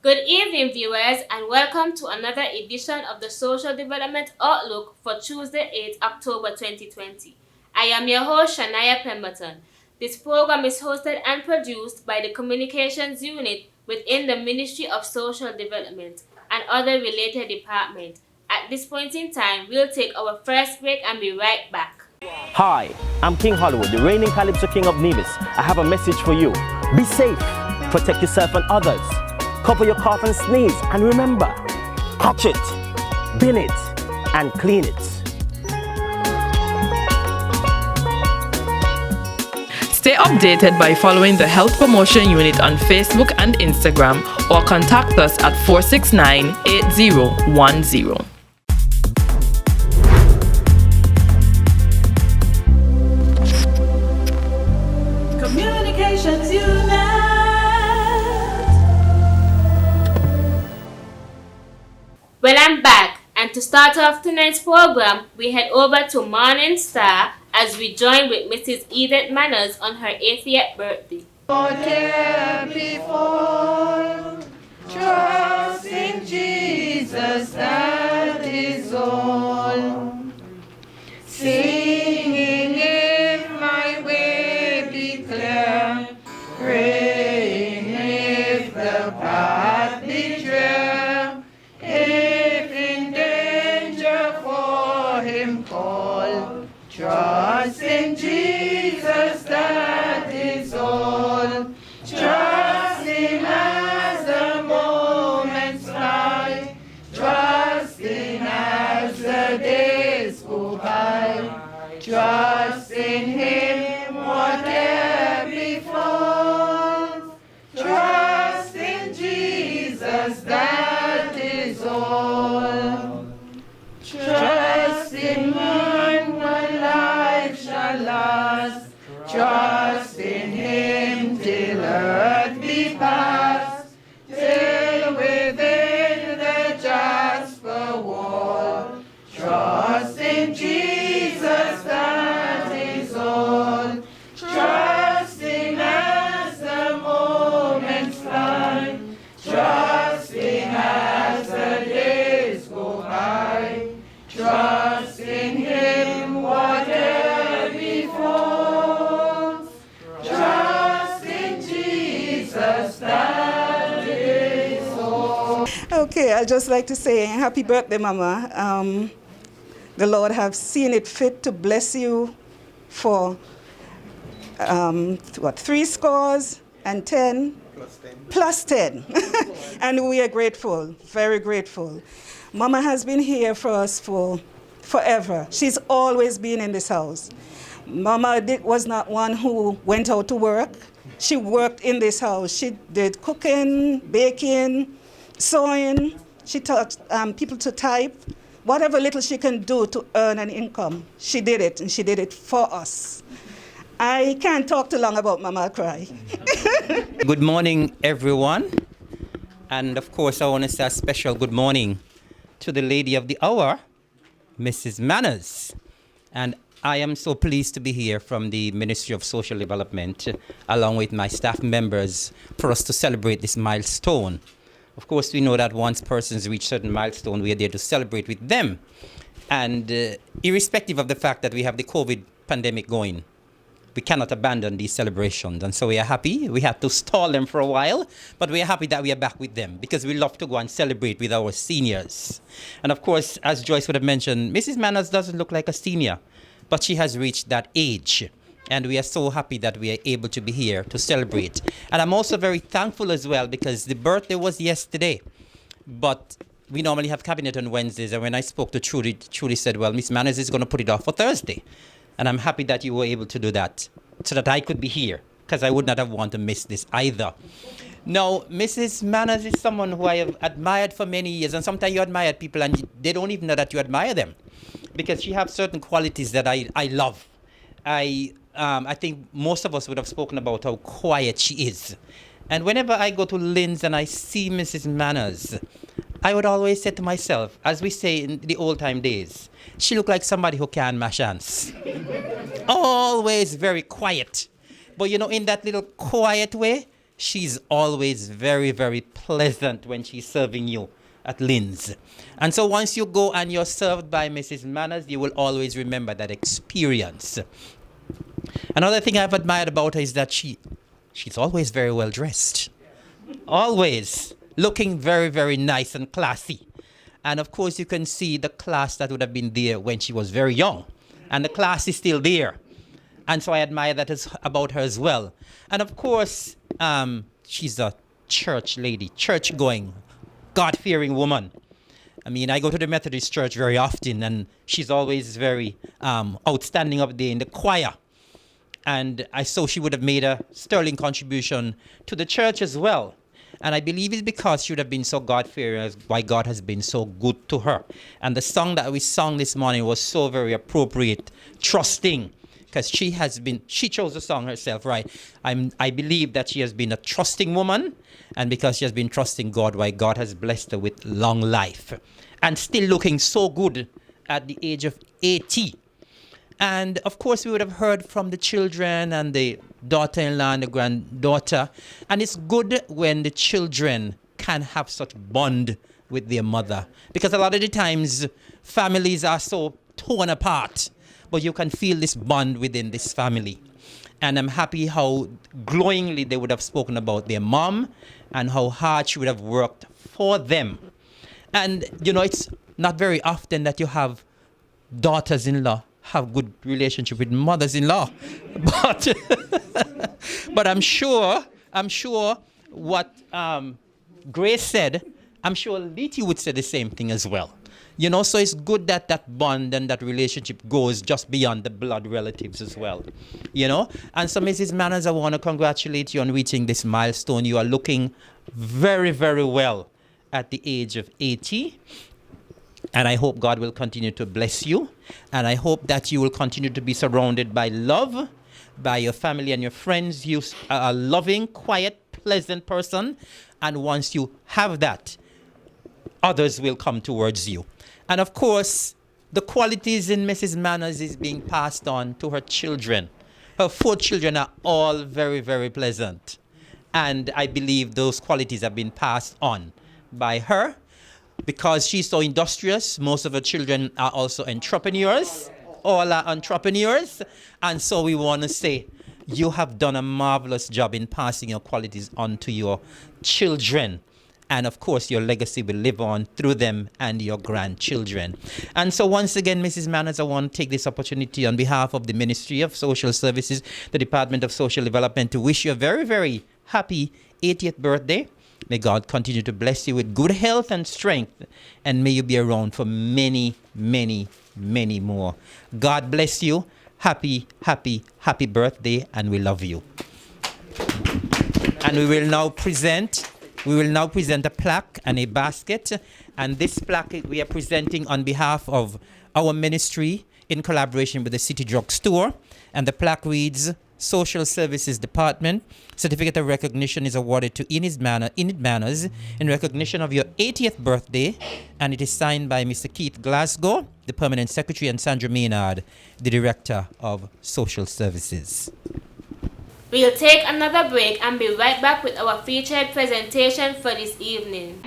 Good evening, viewers, and welcome to another edition of the Social Development Outlook for Tuesday, 8 October 2020. I am your host, Shania Pemberton. This program is hosted and produced by the Communications Unit within the Ministry of Social Development and other related departments. At this point in time, we'll take our first break and be right back. Hi, I'm King Hollywood, the reigning Calypso King of Nevis. I have a message for you. Be safe, protect yourself and others. Cover your cough and sneeze, and remember, touch it, bin it, and clean it. Stay updated by following the Health Promotion Unit on Facebook and Instagram, or contact us at 469-8010. Communications Unit. Well, I'm back, and to start off tonight's program, we head over to Morning Star as we join with Mrs. Edith Manners on her 80th birthday. Before, trust in Jesus, that is all. Singing if my way be clear, praying if the path be drear, if in danger for him call, trust in Jesus, that is all. Trust him as the moments fly, trust him as the days go by, trust in him whatever befalls, trust in Jesus, that is all. Trust in him when life shall last, trust in him till earth be past, till within the jasper wall, trust in Jesus, that is all. Trusting as the moments fly, trusting as the days go by, trust in him whatever befalls, trust in Jesus, that is all. Okay, I'd just like to say happy birthday, Mama. The Lord have seen it fit to bless you for 3 scores and 10? Plus 10. And we are grateful, very grateful. Mama has been here for us for forever. She's always been in this house. Mama was not one who went out to work. She worked in this house. She did cooking, baking, sewing. She taught people to type. Whatever little she can do to earn an income, she did it, and she did it for us. I can't talk too long about Mama, I'll cry. Good morning, everyone. And of course, I want to say a special good morning to the lady of the hour, Mrs. Manners. And I am so pleased to be here from the Ministry of Social Development, along with my staff members, for us to celebrate this milestone. Of course, we know that once persons reach certain milestone, we are there to celebrate with them. And irrespective of the fact that we have the COVID pandemic going, we cannot abandon these celebrations. And so we are happy. We had to stall them for a while, but we are happy that we are back with them because we love to go and celebrate with our seniors. And of course, as Joyce would have mentioned, Mrs. Manners doesn't look like a senior, but she has reached that age. And we are so happy that we are able to be here to celebrate. And I'm also very thankful as well because the birthday was yesterday. But we normally have cabinet on Wednesdays. And when I spoke to Trudy said, well, Miss Manners is going to put it off for Thursday. And I'm happy that you were able to do that so that I could be here because I would not have wanted to miss this either. Now, Mrs. Manners is someone who I have admired for many years. And sometimes you admire people and they don't even know that you admire them because she has certain qualities that I love. I think most of us would have spoken about how quiet she is. And whenever I go to Lynn's and I see Mrs. Manners, I would always say to myself, as we say in the old time days, she looked like somebody who can mash hands. Always very quiet. But you know, in that little quiet way, she's always very, very pleasant when she's serving you at Lynn's. And so once you go and you're served by Mrs. Manners, you will always remember that experience. Another thing I've admired about her is that she's always very well dressed. Always looking very, very nice and classy. And of course, you can see the class that would have been there when she was very young. And the class is still there. And so I admire that about her as well. And of course, she's a church lady, church-going, God-fearing woman. I mean, I go to the Methodist church very often, and she's always very outstanding up there in the choir. And I saw she would have made a sterling contribution to the church as well. And I believe it's because she would have been so God-fearing, why God has been so good to her. And the song that we sang this morning was so very appropriate, trusting, because she chose the song herself, right? I believe that she has been a trusting woman, and because she has been trusting God, why God has blessed her with long life. And still looking so good at the age of 80. And of course, we would have heard from the children and the daughter-in-law and the granddaughter. And it's good when the children can have such bond with their mother. Because a lot of the times, families are so torn apart. But you can feel this bond within this family. And I'm happy how glowingly they would have spoken about their mom and how hard she would have worked for them. And, you know, it's not very often that you have daughters-in-law have good relationship with mothers-in-law. But I'm sure what Grace said, I'm sure Letty would say the same thing as well. You know, so it's good that that bond and that relationship goes just beyond the blood relatives as well. You know? And so, Mrs. Manners, I want to congratulate you on reaching this milestone. You are looking very, very well at the age of 80. And I hope God will continue to bless you. And I hope that you will continue to be surrounded by love, by your family and your friends. You are a loving, quiet, pleasant person. And once you have that, others will come towards you. And of course, the qualities in Mrs. Manners is being passed on to her children. Her 4 children are all very, very pleasant. And I believe those qualities have been passed on by her. Because she's so industrious, most of her children are also entrepreneurs. All are entrepreneurs. And so we want to say, you have done a marvelous job in passing your qualities on to your children. And of course, your legacy will live on through them and your grandchildren. And so once again, Mrs. Manners, I want to take this opportunity on behalf of the Ministry of Social Services, the Department of Social Development, to wish you a very, very happy 80th birthday. May God continue to bless you with good health and strength, and may you be around for many, many, many more. God bless you. Happy, happy, happy birthday, and we love you. And we will now present a plaque and a basket. And this plaque we are presenting on behalf of our ministry in collaboration with the City Drug Store. And the plaque reads, Social Services Department, certificate of recognition is awarded to Enid Manners in recognition of your 80th birthday, and it is signed by Mr. Keith Glasgow, the Permanent Secretary, and Sandra Maynard, the Director of Social Services. We'll take another break and be right back with our featured presentation for this evening.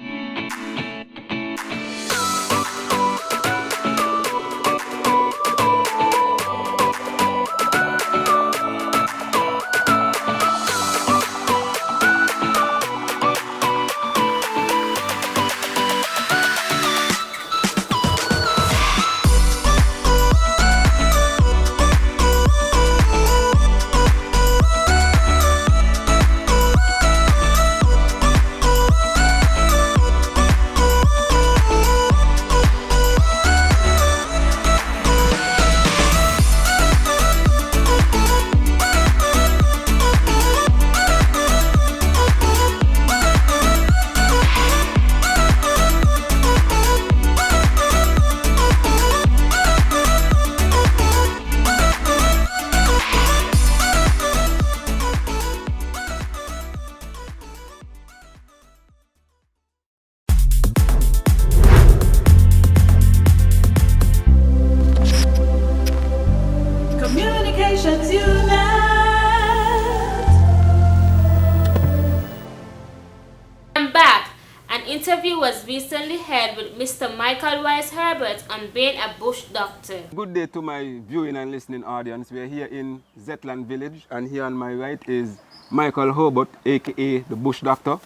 interview was recently held with Mr. Michael Wise Herbert on being a bush doctor. Good day to my viewing and listening audience. We are here in Zetland Village, and here on my right is Michael Herbert, aka the Bush Doctor,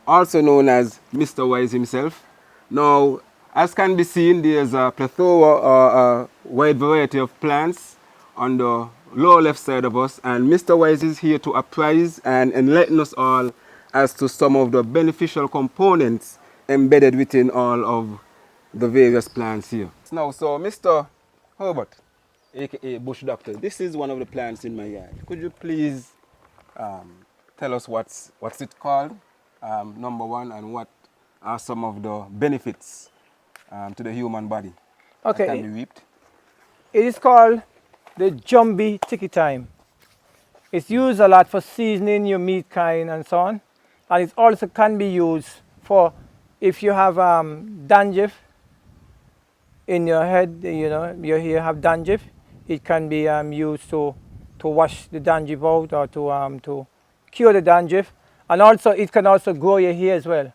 also known as Mr. Wise himself. Now, as can be seen, there's a plethora or a wide variety of plants on the lower left side of us, and Mr. Wise is here to apprise and enlighten us all as to some of the beneficial components embedded within all of the various plants here. Now, so Mr. Herbert, aka Bush Doctor, this is one of the plants in my yard. Could you please tell us what's it called, number one, and what are some of the benefits to the human body that can be reaped? It is called the Jumbie Tiki Time. It's used a lot for seasoning your meat kind and so on. And it also can be used for if you have dandruff in your head, you know, you have dandruff, it can be used to wash the dandruff out or to cure the dandruff. And also it can also grow your hair as well.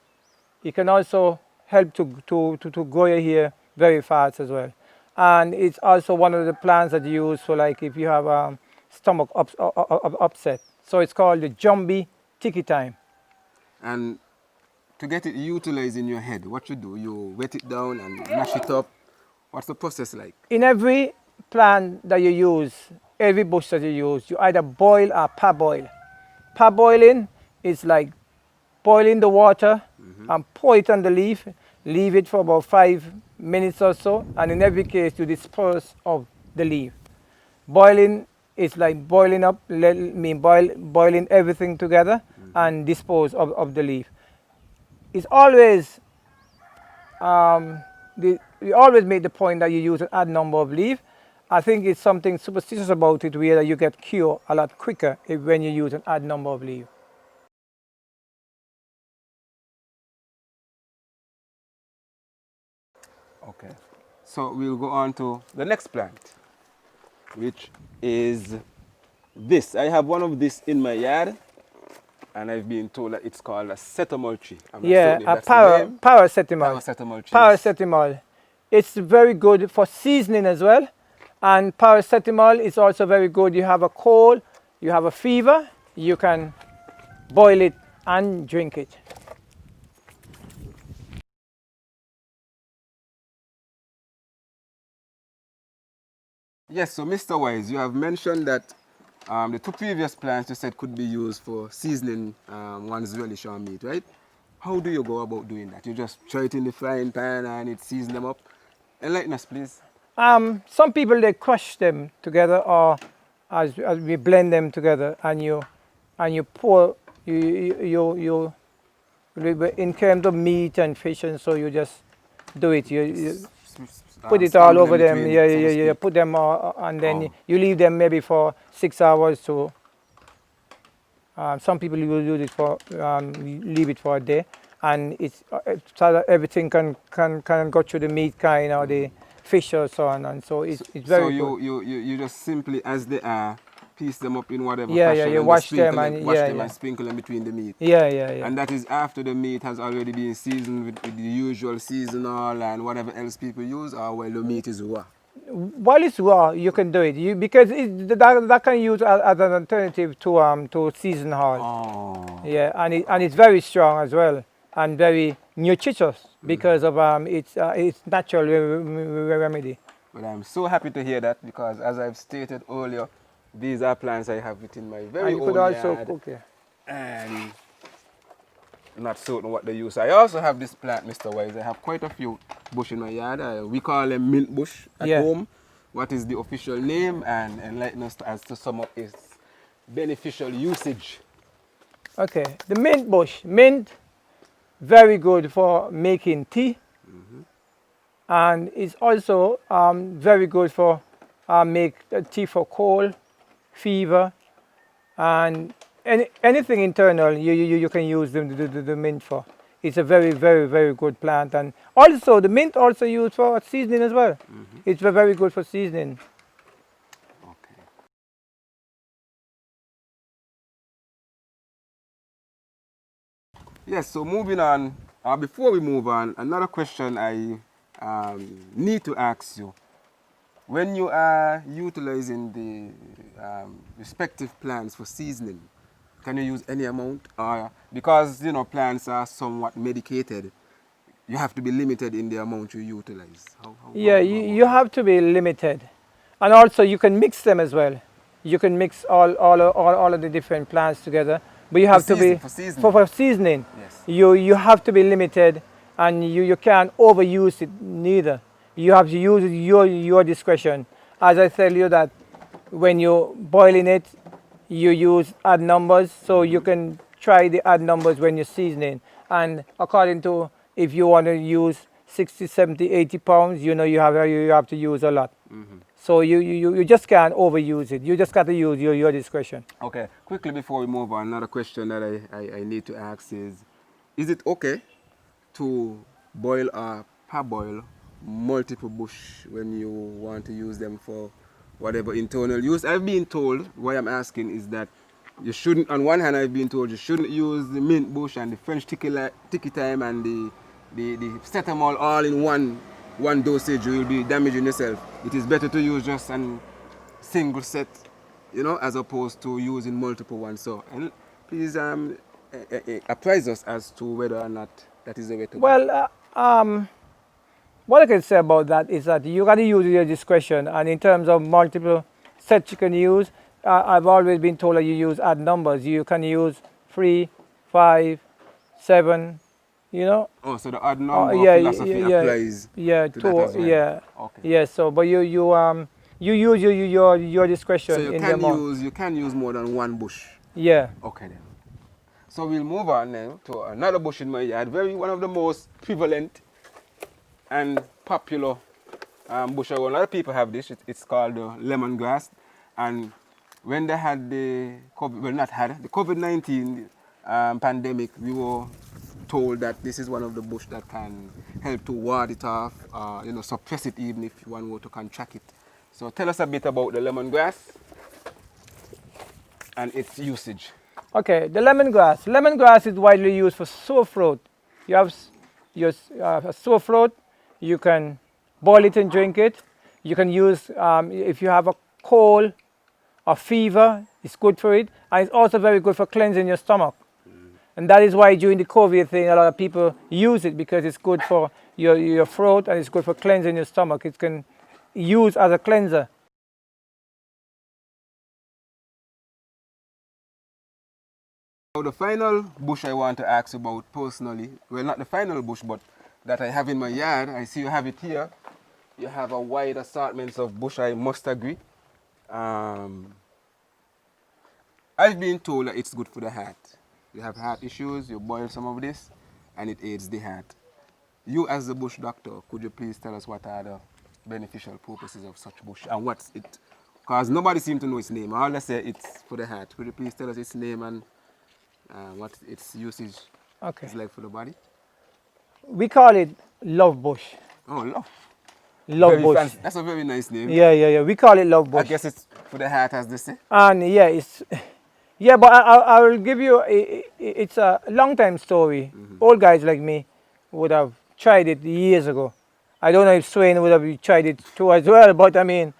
It can also help to grow your hair very fast as well. And it's also one of the plants that you use for, like, if you have stomach upset. So it's called the Jumbie Tiki Time. And to get it utilized in your head, what you do? You wet it down and mash it up. What's the process like? In every plant that you use, every bush that you use, you either boil or parboil. Parboiling is like boiling the water and pour it on the leaf, leave it for about 5 minutes or so, and in every case you dispose of the leaf. Boiling is like boiling up, boiling everything together and dispose of the leaf. It's always, we always make the point that you use an odd number of leaves. I think it's something superstitious about it where you get cured a lot quicker when you use an odd number of leaves. Okay, so we'll go on to the next plant, which is this. I have one of this in my yard, and I've been told that it's called a setamol tree. Yeah, a paracetamol. Paracetamol tree. Paracetamol. It's very good for seasoning as well. And paracetamol is also very good. You have a cold, you have a fever, you can boil it and drink it. Yes, so Mr. Wise, you have mentioned that the two previous plants you said could be used for seasoning one's relish or meat, right? How do you go about doing that? You just throw it in the frying pan and it season them up? Enlighten us, please. Some people, they crush them together, or as we blend them together, and you pour, you in terms of meat and fish, and so you just do it. You put it all over them. Yeah. Put them and then you leave them maybe for 6 hours. So some people will use it for leave it for a day, and it's so that everything can go through the meat kind or the fish or so on, and so it's very good. So you just simply, as they are, piece them up in whatever Yeah, fashion, you wash them and sprinkle them between the meat. Yeah. And that is after the meat has already been seasoned with the usual seasonal and whatever else people use, or while the meat is raw. While it's raw, you can do it because that can use as an alternative to season oil. Oh. Yeah, and it's very strong as well and very nutritious because of its natural remedy. But I'm so happy to hear that, because as I've stated earlier, these are plants I have within my very and you own could also yard, cook, yeah. and not certain what they use. I also have this plant, Mr. Wise. I have quite a few bush in my yard. We call them mint bush at home. What is the official name, and enlighten us as to some of its beneficial usage? Okay, the mint bush. Mint, very good for making tea, and it's also very good for make tea for cold, fever, and anything internal you can use the mint for. It's a very, very, very good plant, and also the mint also used for seasoning as well. It's very good for seasoning. Okay. Yes, so moving on Before we move on, another question I need to ask you. When you are utilizing the respective plants for seasoning, can you use any amount? Or because plants are somewhat medicated, you have to be limited in the amount you utilize. Yeah, you have to be limited. And also you can mix them as well. You can mix all of the different plants together. But you have to be, for seasoning. for seasoning, Yes. you have to be limited, and you can't overuse it neither. You have to use it your discretion. As I tell you that when you're boiling it, you use odd numbers, so you can try the odd numbers when you're seasoning. And according to, if you want to use 60, 70, 80 pounds, you have to use a lot. So you just can't overuse it. You just got to use your discretion. Okay, quickly before we move on, another question that I need to ask is it okay to boil or parboil multiple bush when you want to use them for whatever internal use? I've been told, why I'm asking is that you shouldn't, on one hand I've been told you shouldn't use the mint bush and the French tiki time and the cetamol all in one dosage. You will be damaging yourself. It is better to use just a single set, as opposed to using multiple ones. So, and please apprise us as to whether or not that is the way to go. Well, what I can say about that is that you got to use your discretion. And in terms of multiple sets you can use, I've always been told that you use odd numbers. You can use 3, 5, 7. Oh, so the odd number philosophy applies to that as well. Yeah. Okay. Yeah. So, but you use your discretion So you in the can amount. you can use more than one bush. Yeah. Okay then. So we'll move on now to another bush in my yard. One of the most prevalent and popular bush. A lot of people have this. It's called lemongrass. And when they had the COVID-19 pandemic, we were told that this is one of the bush that can help to ward it off, suppress it even if one were to contract it. So tell us a bit about the lemongrass and its usage. Okay, the lemongrass. Lemongrass is widely used for sore throat. You have a sore throat, you can boil it and drink it. You can use, if you have a cold or fever, it's good for it. And it's also very good for cleansing your stomach. And that is why during the COVID thing, a lot of people use it because it's good for your throat and it's good for cleansing your stomach. It can use as a cleanser. Now the final bush I want to ask about personally, well not the final bush but that I have in my yard, I see you have it here. You have a wide assortment of bush, I must agree. I've been told that it's good for the heart. You have heart issues, you boil some of this and it aids the heart. You as the bush doctor, could you please tell us what are the beneficial purposes of such bush and what's it? Because nobody seems to know its name. All they say it's for the heart. Could you please tell us its name and what its usage is like for the body? We call it love bush. Oh, love. Love Very bush. fancy. That's a very nice name. Yeah. We call it love bush. I guess it's for the heart, as they say. And yeah, but I will give you, it's a long time story. Old guys like me would have tried it years ago. I don't know if Swain would have tried it too as well, but I mean,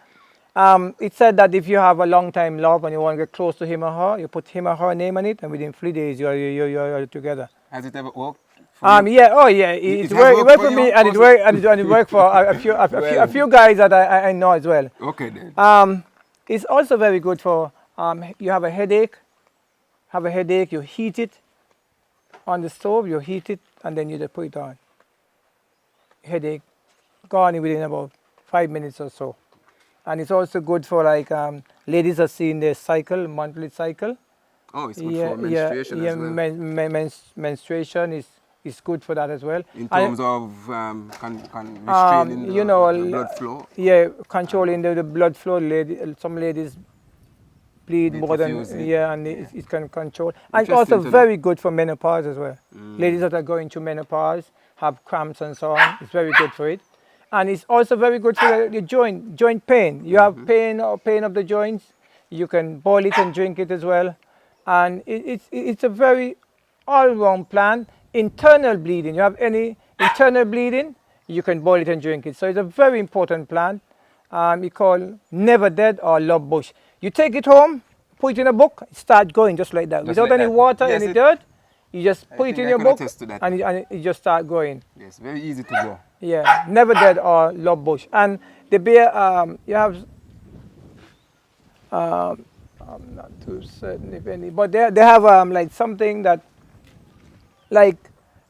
it said that if you have a long time love and you want to get close to him or her, you put him or her name on it, and within 3 days you're together. Has it ever worked? It worked for me, and it worked for a few guys that I know as well. Okay then. It's also very good for you have a headache. You heat it on the stove. You heat it, and then you just put it on. Headache gone within about 5 minutes or so. And it's also good for like ladies are seeing their monthly cycle. Oh, it's good for menstruation as well. Menstruation is good for that as well. In terms of restraining the blood flow? Yeah, controlling the blood flow. Some ladies bleed more than, and it can control. And it's also very good for menopause as well. Ladies that are going through menopause, have cramps and so on, it's very good for it. And it's also very good for the joint pain. You have pain of the joints, you can boil it and drink it as well. And it's a very all-round plant. internal bleeding. You have any internal bleeding, you can boil it and drink it. So it's a very important plant. We call never dead or love bush. You take it home, put it in a book, start going just like that. Just Without like any that. water, Yes, any dirt, you just put it think in I your can book attest to that. and it just start going. Yes, very easy to grow. Yeah, never dead or love bush. And the beer, you have, I'm not too certain if any, but they have like something that, like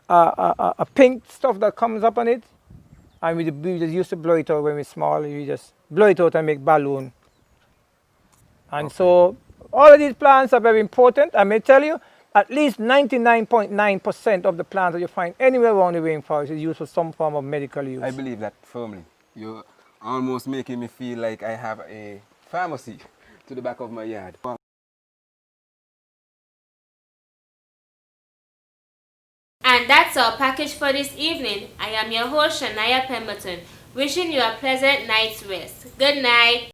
a pink stuff that comes up on it. And we just used to blow it out when we were small. You just blow it out and make balloon. And so all of these plants are very important. I may tell you, at least 99.9% of the plants that you find anywhere around the rainforest is used for some form of medical use. I believe that firmly. You're almost making me feel like I have a pharmacy to the back of my yard. And that's our package for this evening. I am your host, Shania Pemberton, wishing you a pleasant night's rest. Good night.